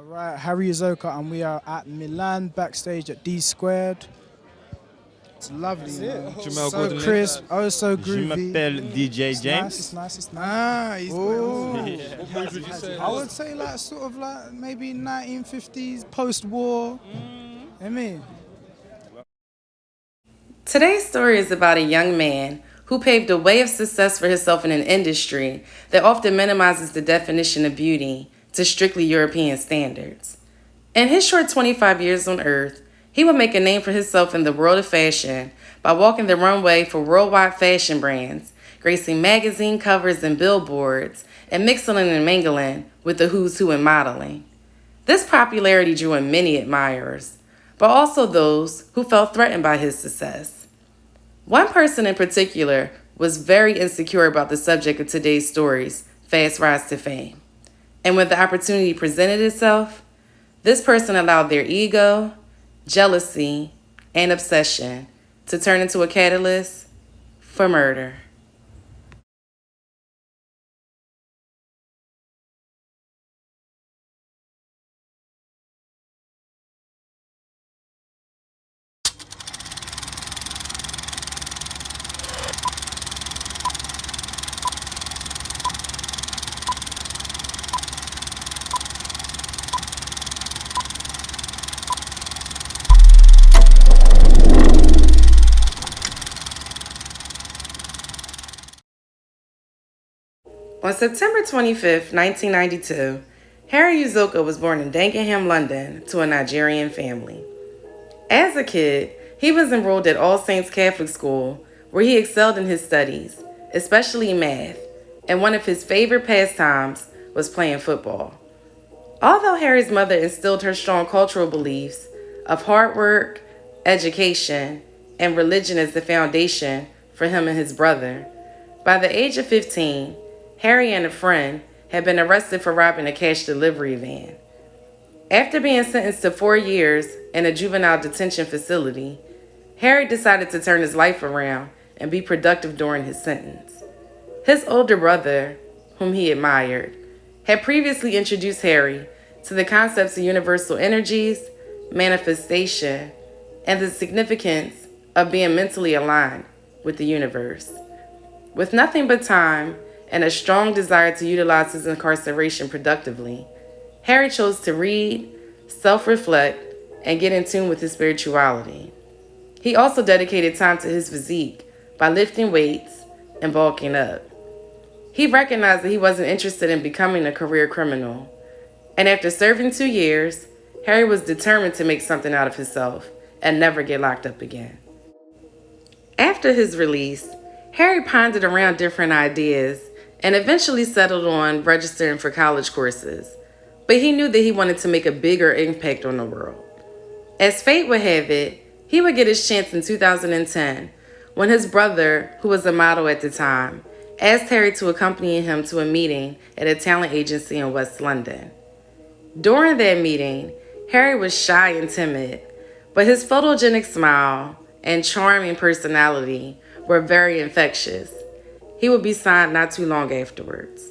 All right, Harry Uzoka, and we are at Milan backstage at D Squared. It's lovely, man. Tu mets en So coordonnée? crisp, oh so Je groovy. m'appelle DJ It's James. nice, it's nice, it's nice. Ah, he's Ooh. What place would you say? I would say like sort of like maybe 1950s post-war. I mean, Today's story is about a young man who paved a way of success for himself in an industry that often minimizes the definition of beauty to strictly European standards. In his short 25 years on Earth, he would make a name for himself in the world of fashion by walking the runway for worldwide fashion brands, gracing magazine covers and billboards, and mixing and mingling with the who's who in modeling. This popularity drew in many admirers, but also those who felt threatened by his success. One person in particular was very insecure about the subject of today's story's fast rise to fame. And when the opportunity presented itself, this person allowed their ego, jealousy, and obsession to turn into a catalyst for murder. On September 25th, 1992, Harry Uzoka was born in Dagenham, London, to a Nigerian family. As a kid, he was enrolled at All Saints Catholic School, where he excelled in his studies, especially math, and one of his favorite pastimes was playing football. Although Harry's mother instilled her strong cultural beliefs of hard work, education, and religion as the foundation for him and his brother, by the age of 15, Harry and a friend had been arrested for robbing a cash delivery van. After being sentenced to 4 years in a juvenile detention facility, Harry decided to turn his life around and be productive during his sentence. His older brother, whom he admired, had previously introduced Harry to the concepts of universal energies, manifestation, and the significance of being mentally aligned with the universe. With nothing but time and a strong desire to utilize his incarceration productively, Harry chose to read, self-reflect, and get in tune with his spirituality. He also dedicated time to his physique by lifting weights and bulking up. He recognized that he wasn't interested in becoming a career criminal, and after serving 2 years, Harry was determined to make something out of himself and never get locked up again. After his release, Harry pondered around different ideas and eventually settled on registering for college courses, but he knew that he wanted to make a bigger impact on the world. As fate would have it, he would get his chance in 2010 when his brother, who was a model at the time, asked Harry to accompany him to a meeting at a talent agency in West London. During that meeting, Harry was shy and timid, but his photogenic smile and charming personality were very infectious. He would be signed not too long afterwards.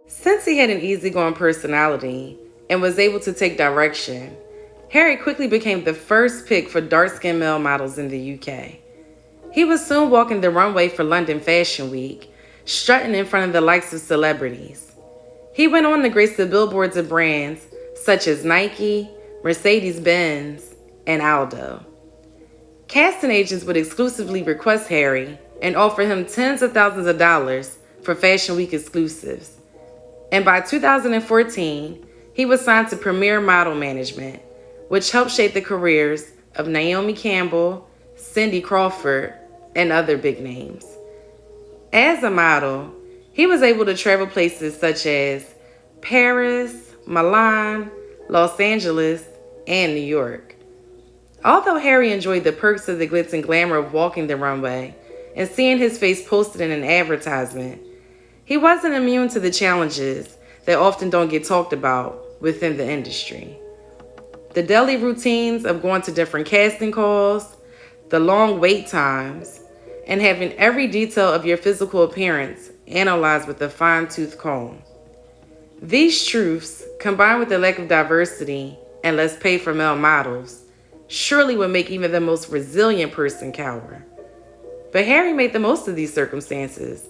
Since he had an easygoing personality and was able to take direction, Harry quickly became the first pick for dark-skinned male models in the UK. He was soon walking the runway for London Fashion Week, strutting in front of the likes of celebrities. He went on to grace the billboards of brands such as Nike, Mercedes-Benz, and Aldo. Casting agents would exclusively request Harry and offer him tens of thousands of dollars for Fashion Week exclusives. And by 2014, he was signed to Premier Model Management, which helped shape the careers of Naomi Campbell, Cindy Crawford, and other big names. As a model, he was able to travel places such as Paris, Milan, Los Angeles, and New York. Although Harry enjoyed the perks of the glitz and glamour of walking the runway and seeing his face posted in an advertisement, he wasn't immune to the challenges that often don't get talked about within the industry. The daily routines of going to different casting calls, the long wait times, and having every detail of your physical appearance analyzed with a fine-tooth comb. These truths, combined with the lack of diversity and less pay for male models, surely would make even the most resilient person cower. But Harry made the most of these circumstances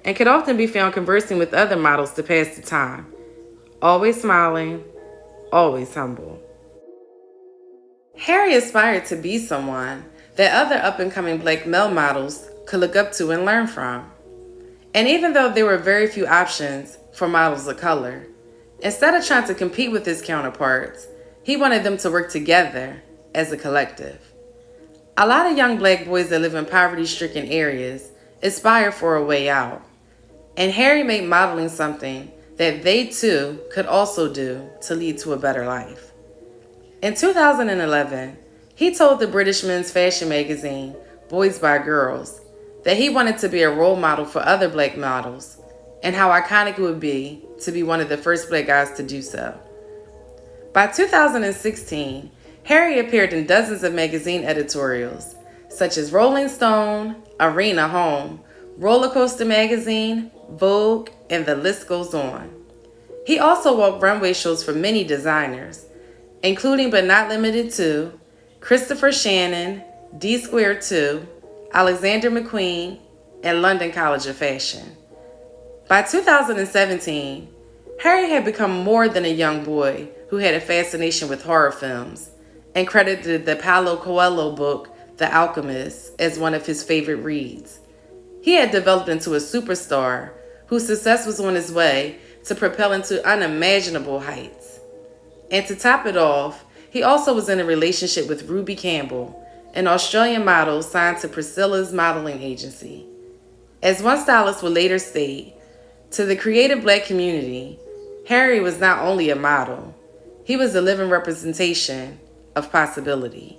and could often be found conversing with other models to pass the time, always smiling, always humble. Harry aspired to be someone that other up and coming black male models could look up to and learn from. And even though there were very few options for models of color, instead of trying to compete with his counterparts, he wanted them to work together as a collective. A lot of young black boys that live in poverty-stricken areas aspire for a way out, and Harry made modeling something that they too could also do to lead to a better life. In 2011, he told the British men's fashion magazine, Boys by Girls, that he wanted to be a role model for other black models and how iconic it would be to be one of the first black guys to do so. By 2016, Harry appeared in dozens of magazine editorials, such as Rolling Stone, Arena Home, Roller Coaster Magazine, Vogue, and the list goes on. He also walked runway shows for many designers, including but not limited to Christopher Shannon, D Squared 2, Alexander McQueen, and London College of Fashion. By 2017, Harry had become more than a young boy who had a fascination with horror films and credited the Paulo Coelho book, The Alchemist, as one of his favorite reads. He had developed into a superstar whose success was on his way to propel him to unimaginable heights. And to top it off, he also was in a relationship with Ruby Campbell, an Australian model signed to Priscilla's modeling agency. As one stylist would later state, to the creative black community, Harry was not only a model, he was a living representation of possibility.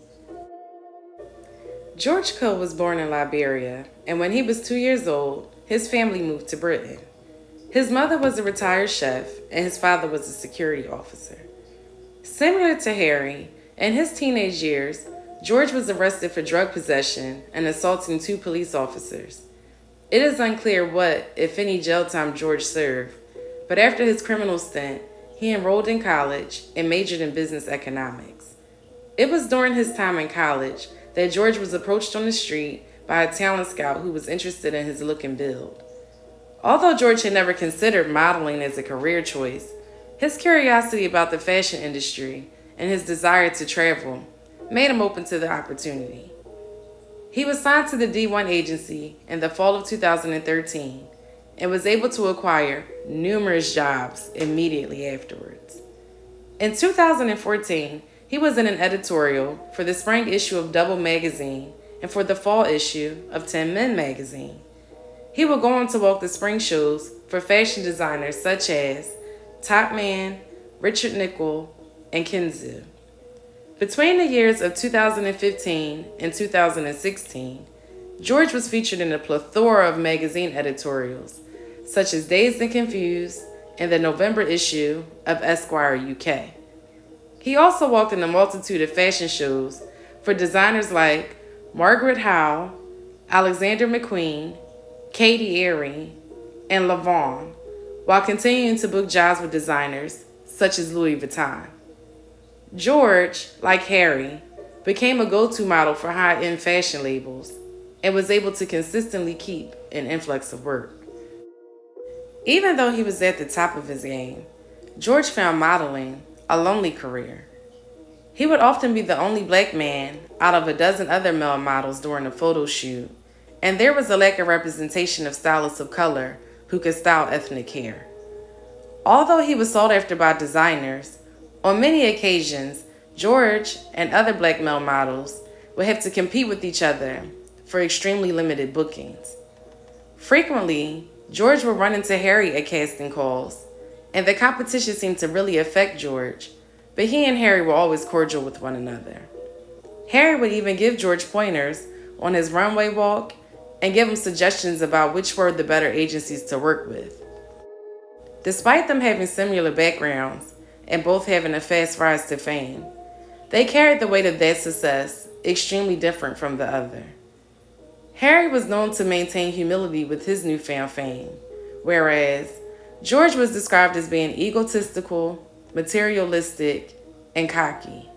George Coe was born in Liberia, and when he was 2 years old, his family moved to Britain. His mother was a retired chef, and his father was a security officer. Similar to Harry, in his teenage years, George was arrested for drug possession and assaulting 2 police officers. It is unclear what, if any, jail time George served, but after his criminal stint, he enrolled in college and majored in business economics. It was during his time in college that George was approached on the street by a talent scout who was interested in his look and build. Although George had never considered modeling as a career choice, his curiosity about the fashion industry and his desire to travel made him open to the opportunity. He was signed to the D1 agency in the fall of 2013 and was able to acquire numerous jobs immediately afterwards. In 2014, he was in an editorial for the spring issue of Double magazine and for the fall issue of 10 Men magazine. He would go on to walk the spring shows for fashion designers such as Top Man, Richard Nickel, and Kenzo. Between the years of 2015 and 2016, George was featured in a plethora of magazine editorials, such as Dazed and Confused and the November issue of Esquire UK. He also walked in a multitude of fashion shows for designers like Margaret Howe, Alexander McQueen, Katie Airy, and Lavon, while continuing to book jobs with designers such as Louis Vuitton. George, like Harry, became a go-to model for high-end fashion labels and was able to consistently keep an influx of work. Even though he was at the top of his game, George found modeling a lonely career. He would often be the only black man out of a dozen other male models during a photo shoot, and there was a lack of representation of stylists of color who could style ethnic hair. Although he was sought after by designers, on many occasions, George and other black male models would have to compete with each other for extremely limited bookings. Frequently, George would run into Harry at casting calls, and the competition seemed to really affect George, but he and Harry were always cordial with one another. Harry would even give George pointers on his runway walk and give him suggestions about which were the better agencies to work with. Despite them having similar backgrounds and both having a fast rise to fame, they carried the weight of that success extremely different from the other. Harry was known to maintain humility with his newfound fame, whereas George was described as being egotistical, materialistic, and cocky.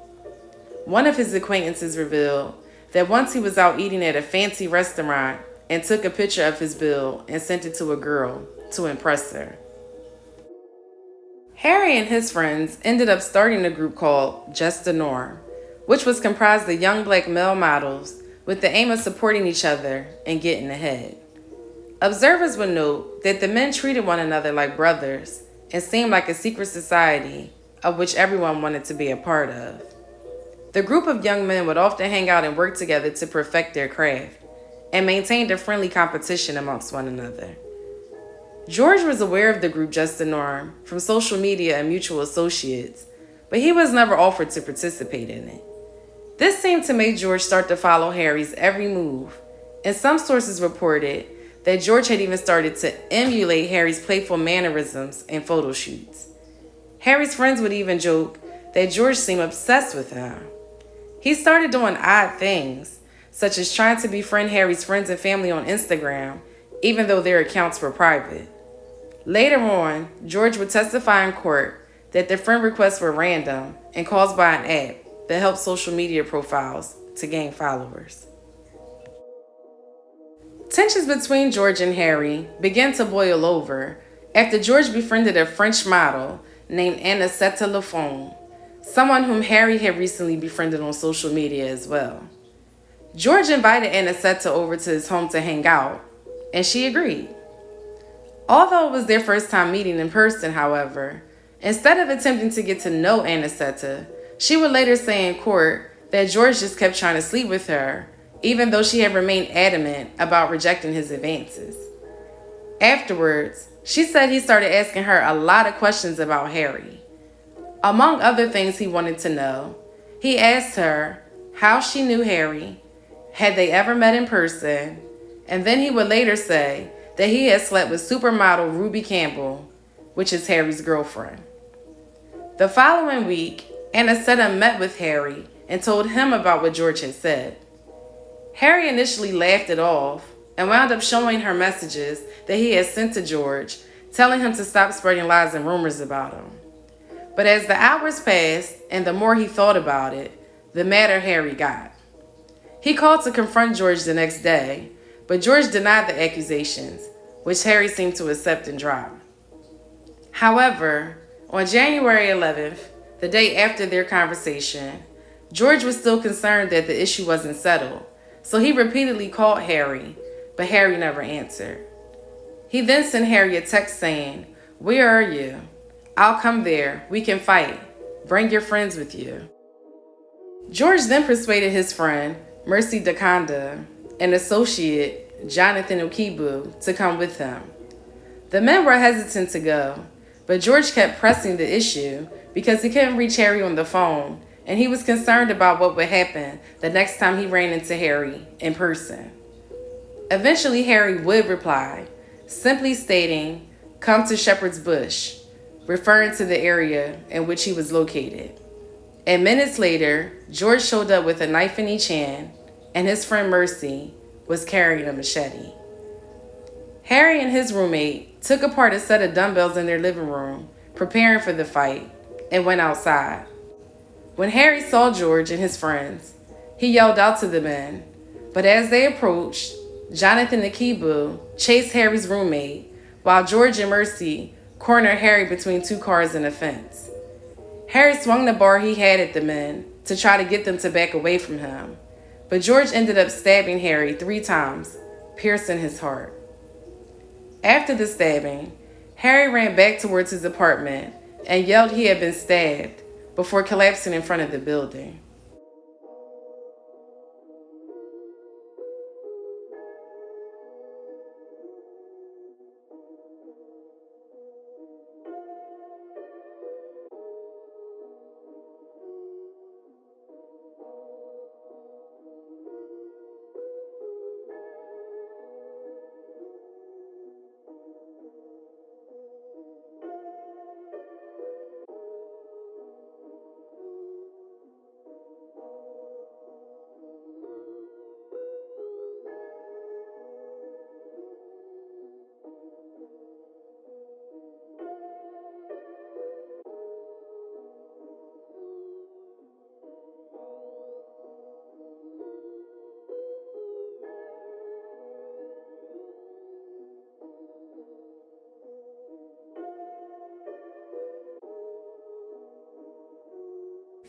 One of his acquaintances revealed that once he was out eating at a fancy restaurant and took a picture of his bill and sent it to a girl to impress her. Harry and his friends ended up starting a group called Just the Norm, which was comprised of young black male models with the aim of supporting each other and getting ahead. Observers would note that the men treated one another like brothers and seemed like a secret society of which everyone wanted to be a part of. The group of young men would often hang out and work together to perfect their craft and maintained a friendly competition amongst one another. George was aware of the group Just the Norm from social media and mutual associates, but he was never offered to participate in it. This seemed to make George start to follow Harry's every move, and some sources reported that George had even started to emulate Harry's playful mannerisms and photo shoots. Harry's friends would even joke that George seemed obsessed with him. He started doing odd things, such as trying to befriend Harry's friends and family on Instagram, even though their accounts were private. Later on, George would testify in court that the friend requests were random and caused by an app that helped social media profiles to gain followers. Tensions between George and Harry began to boil over after George befriended a French model named Anicetta Lafon, someone whom Harry had recently befriended on social media as well. George invited Anicetta over to his home to hang out, and she agreed. Although it was their first time meeting in person, however, instead of attempting to get to know Anicetta, she would later say in court that George just kept trying to sleep with her, even though she had remained adamant about rejecting his advances. Afterwards, she said he started asking her a lot of questions about Harry. Among other things he wanted to know, he asked her how she knew Harry, had they ever met in person, and then he would later say that he had slept with supermodel Ruby Campbell, which is Harry's girlfriend. The following week, Anicetta met with Harry and told him about what George had said. Harry initially laughed it off and wound up showing her messages that he had sent to George, telling him to stop spreading lies and rumors about him. But as the hours passed and the more he thought about it, the madder Harry got. He called to confront George the next day, but George denied the accusations, which Harry seemed to accept and drop. However, on January 11th, the day after their conversation, George was still concerned that the issue wasn't settled, so he repeatedly called Harry, but Harry never answered. He then sent Harry a text saying, "Where are you? I'll come there. We can fight. Bring your friends with you." George then persuaded his friend, Mercy Dakanda, and associate, Jonathan Okibu, to come with him. The men were hesitant to go, but George kept pressing the issue because he couldn't reach Harry on the phone, and he was concerned about what would happen the next time he ran into Harry in person. Eventually, Harry would reply, simply stating, "Come to Shepherd's Bush," referring to the area in which he was located. And minutes later, George showed up with a knife in each hand, and his friend Mercy was carrying a machete. Harry and his roommate took apart a set of dumbbells in their living room, preparing for the fight, and went outside. When Harry saw George and his friends, he yelled out to the men, but as they approached, Jonathan Akibu chased Harry's roommate, while George and Mercy cornered Harry between two cars and a fence. Harry swung the bar he had at the men to try to get them to back away from him, but George ended up stabbing Harry 3 times, piercing his heart. After the stabbing, Harry ran back towards his apartment and yelled he had been stabbed before collapsing in front of the building.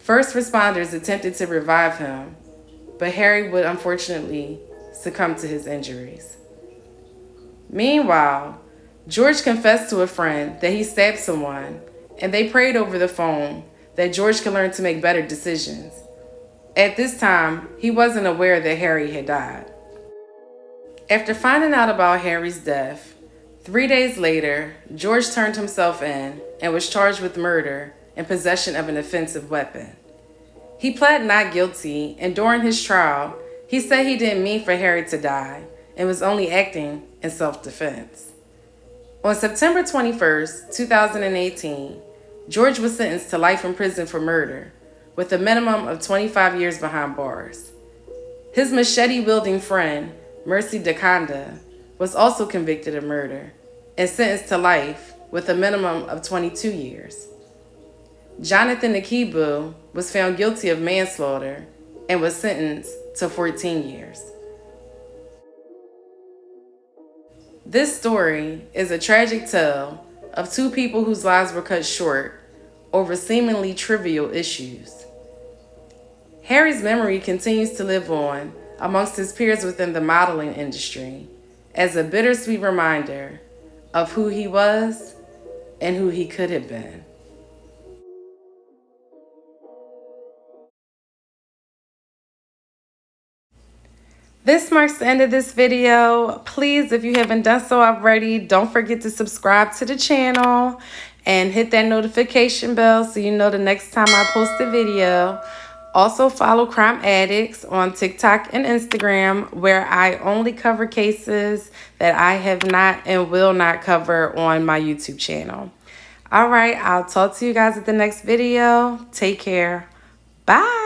First responders attempted to revive him, but Harry would unfortunately succumb to his injuries. Meanwhile, George confessed to a friend that he stabbed someone, and they prayed over the phone that George could learn to make better decisions. At this time, he wasn't aware that Harry had died. After finding out about Harry's death, 3 days later, George turned himself in and was charged with murder and possession of an offensive weapon. He pled not guilty, and during his trial, he said he didn't mean for Harry to die and was only acting in self-defense. On September 21st, 2018, George was sentenced to life in prison for murder, with a minimum of 25 years behind bars. His machete-wielding friend, Mercy DeConda, was also convicted of murder and sentenced to life with a minimum of 22 years. Jonathan Akibu was found guilty of manslaughter and was sentenced to 14 years. This story is a tragic tale of two people whose lives were cut short over seemingly trivial issues. Harry's memory continues to live on amongst his peers within the modeling industry as a bittersweet reminder of who he was and who he could have been. This marks the end of this video. Please, if you haven't done so already, don't forget to subscribe to the channel and hit that notification bell so you know the next time I post a video. Also follow Crime Addicts on TikTok and Instagram, where I only cover cases that I have not and will not cover on my YouTube channel. All right, I'll talk to you guys at the next video. Take care. Bye.